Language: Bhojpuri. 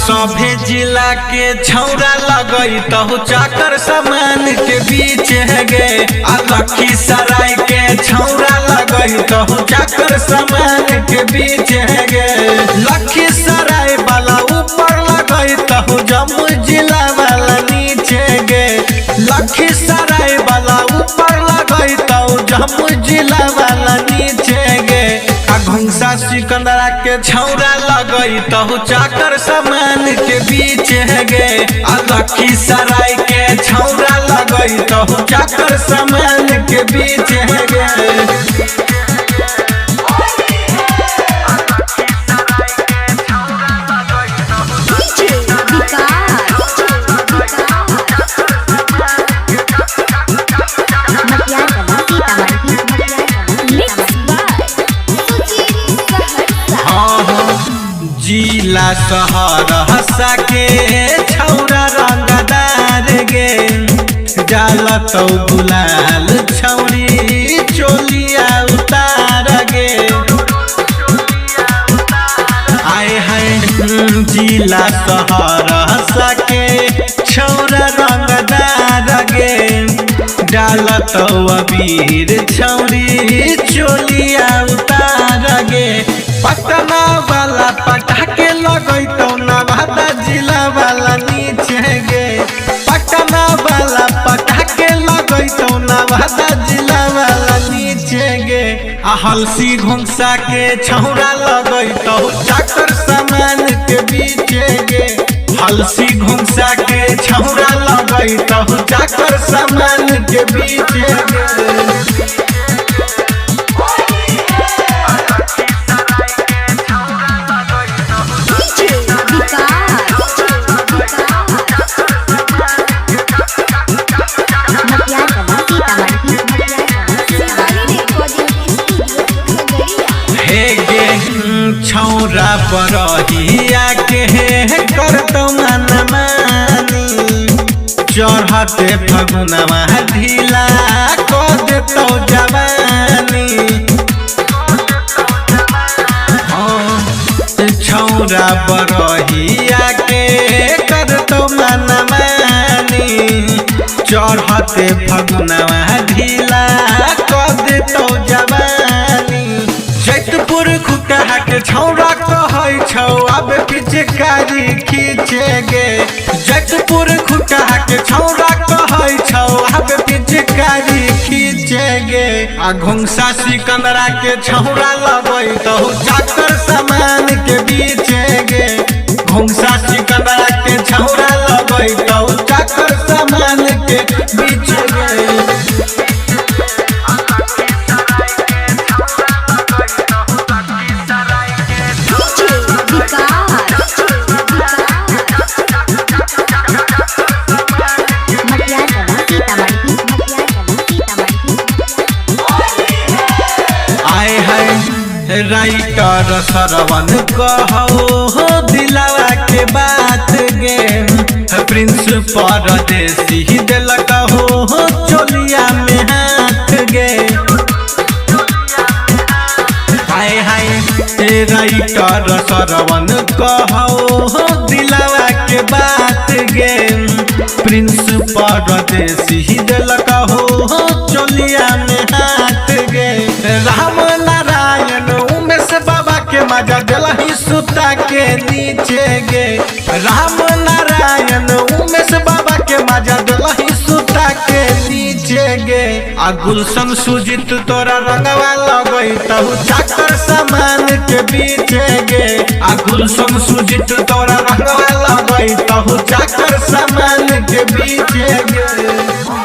सभे जिला के छौरा लगई तहु चाकर समान के बीच है गे। लखीसराय के छौरा लगई तहु चाकर समान के बीच है गे। लखीसराय वाला ऊपर लगई तहु जम्मू जिला वाला नीचे गे। लखीसराय वाला ऊपर लगई तहु जम्मू जिला वाला नीचे गे। घुंसा सिकंदरा के छौरा लगई तहु चाकर समान के बीच है गे। लखीसराय के छौरा लगई तहु चाकर समान के बीच है गे। जिला शहर हंसा के छौरा रंगदार गे। जाल तो गुलाल छौरी चोलिया उतार गे। आए हैं जिला शहर हंसा के छौरा रंगदार गे। डाल तो अबीर छौरी चोलिया उतार गे। पटना वाला पटाखे लगई तो नवादा जिला वाला नीचे गे। पटना वाला पटाखे लगई तो नवादा जिला वाला नीचे गे। हलसी घुंसा के छौरा लगई तो चाकर समान के बीच गे। हलसी घुंसा के छौरा लगई तो चाकर समान के बीच गे। छौरा बरहिया के कर तो मन मानी। चढ़ते फगुनवा ढीला कर देतो जवानी। छौरा बरहिया के कर तो मन मानी। चढ़ते फगुनवा ढीला कर देतो जवानी। जैतपुर खुटहा के छौरा कहै छौ अब पिचकारी खींचे गे। जैतपुर खुटहा के छौरा कहै छौ अब पिचकारी खींचे गे। घुंसा सिकंदरा के छौरा लगई तहु चाकर समान के बीच गे। घुंसा सिकंदरा के छौरा लगई तहु चाकर समान के बीच गे। राइटर सरवन कहो दिलावा के बात गे। प्रिंस परदेसी दिलक हो चोलिया में हाथ गे। हाय हाय राइटर सरवन कहो दिलावा के बात गे। प्रिंस परदेसी दिलक हो चोलिया में हाथ गे। राम नारायण उमेश बाबा के मजा दिलही सुता के नीचे गे। राम नारायण उमेश बाबा के मजा दिलही सुता के नीचे गे। गुलशन सुजित तोरा रंगवा लगई तहु चाकर समान के बीच गे। गुलशन सुजित तोरा रंगवा लगई तहु चाकर समान के बीच गे।